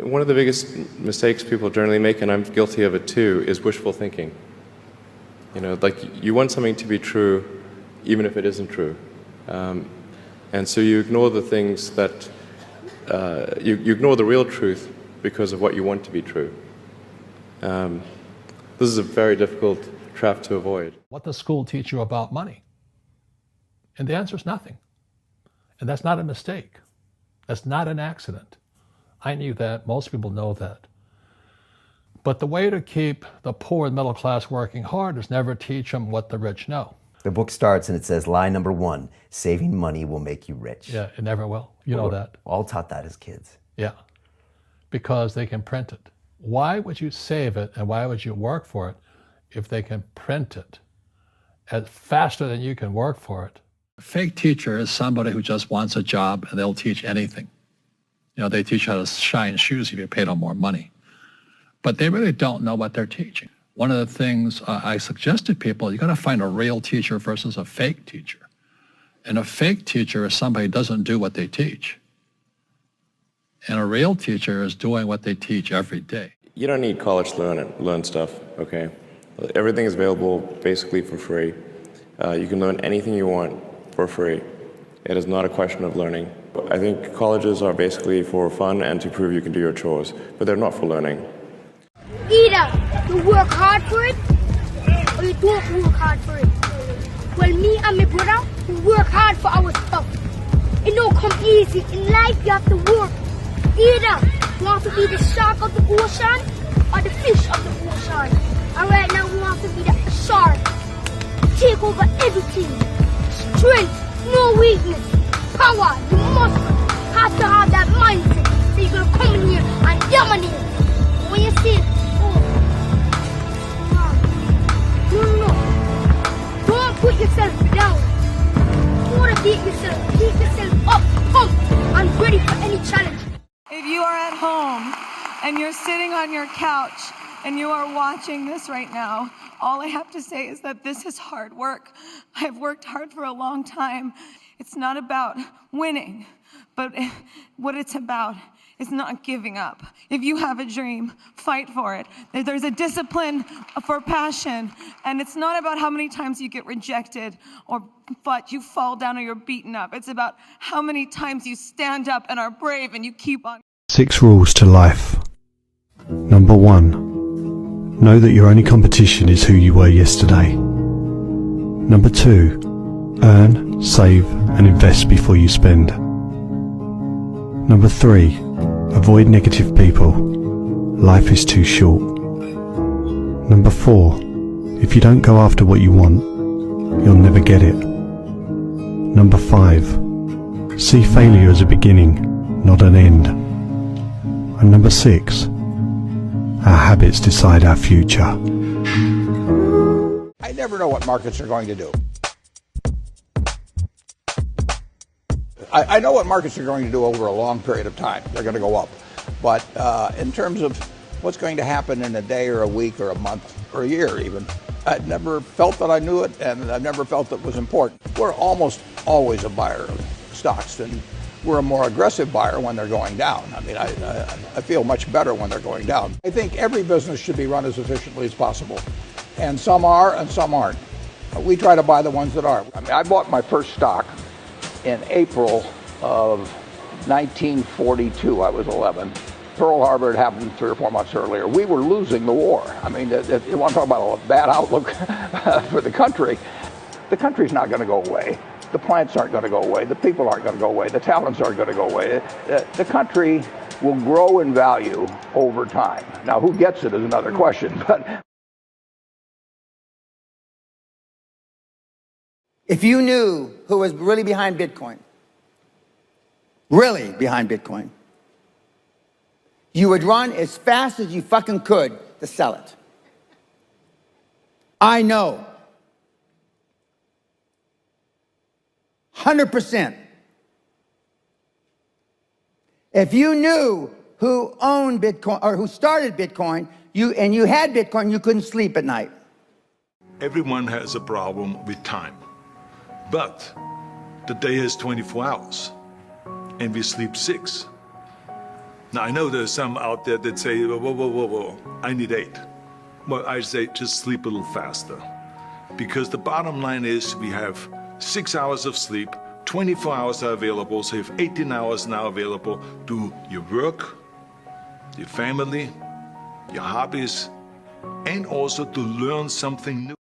one of the biggest mistakes people generally make, and I'm guilty of it too, is wishful thinking. You know, like you want something to be true even if it isn't true. And so you ignore the things that, you ignore the real truth because of what you want to be true. This is a very difficult trap to avoid. What does school teach you about money? And the answer is nothing. And that's not a mistake. That's not an accident. I knew that. Most people know that. But the way to keep the poor and middle class working hard is never teach them what the rich know. The book starts and it says, lie number 1, saving money will make you rich. Yeah, it never will. You know that. All taught that as kids. Yeah, because they can print it. Why would you save it and why would you work for it if they can print it faster than you can work for it? A fake teacher is somebody who just wants a job and they'll teach anything. You know, they teach how to shine shoes if you pay them more money. But they really don't know what they're teaching. One of the things I suggest to people, you got to find a real teacher versus a fake teacher. And a fake teacher is somebody who doesn't do what they teach. And a real teacher is doing what they teach every day. You don't need college to learn stuff, okay? Everything is available basically for free. You can learn anything you want for free. It is not a question of learning. I think colleges are basically for fun and to prove you can do your chores, but they're not for learning. Either you work hard for it, or you don't work hard for it. Well, me and my brother, we work hard for our stuff. It don't come easy. In life, you have to work. Either you want to be the shark of the ocean, or the fish of the ocean. And right now, we want to be the shark. Take over everything. Strength, no weakness. Power, you must have to have that mindset. So you're going to come in here and dominate. When you see it, no. Don't put yourself down. Motivate yourself. Keep yourself up, pumped, and ready for any challenge. If you are at home and you're sitting on your couch and you are watching this right now, all I have to say is that this is hard work. I've worked hard for a long time. It's not about winning, but what it's about is not giving up. If you have a dream, fight for it. There's a discipline for passion, and it's not about how many times you get rejected or but you fall down or you're beaten up. It's about how many times you stand up and are brave and you keep on. 6 rules to life. Number 1, know that your only competition is who you were yesterday. Number 2, earn, save and invest before you spend. Number 3, avoid negative people. Life is too short. Number 4, if you don't go after what you want, you'll never get it. Number 5, see failure as a beginning, not an end. And number 6, our habits decide our future. I never know what markets are going to do. I know what markets are going to do over a long period of time. They're going to go up. But in terms of what's going to happen in a day or a week or a month or a year even, I've never felt that I knew it, and I've never felt it was important. We're almost always a buyer of stocks, and we're a more aggressive buyer when they're going down. I mean, I feel much better when they're going down. I think every business should be run as efficiently as possible, and some are and some aren't. We try to buy the ones that are. I mean, I bought my first stock in April of 1942. I was 11. Pearl Harbor had happened 3 or 4 months earlier. We were losing the war. I mean, if you want to talk about a bad outlook for the country's not going to go away. The plants aren't going to go away. The people aren't going to go away. The talents aren't going to go away. The country will grow in value over time. Now, who gets it is another question. But if you knew who was really behind Bitcoin, you would run as fast as you fucking could to sell it. I know. 100%. If you knew who owned Bitcoin or who started Bitcoin, and you had Bitcoin, you couldn't sleep at night. Everyone has a problem with time, but the day has 24 hours and we sleep 6. Now, I know there's some out there that say, whoa, I need 8. Well, I say just sleep a little faster. Because the bottom line is we have 6 hours of sleep, 24 hours are available, so you have 18 hours now available to do your work, your family, your hobbies, and also to learn something new.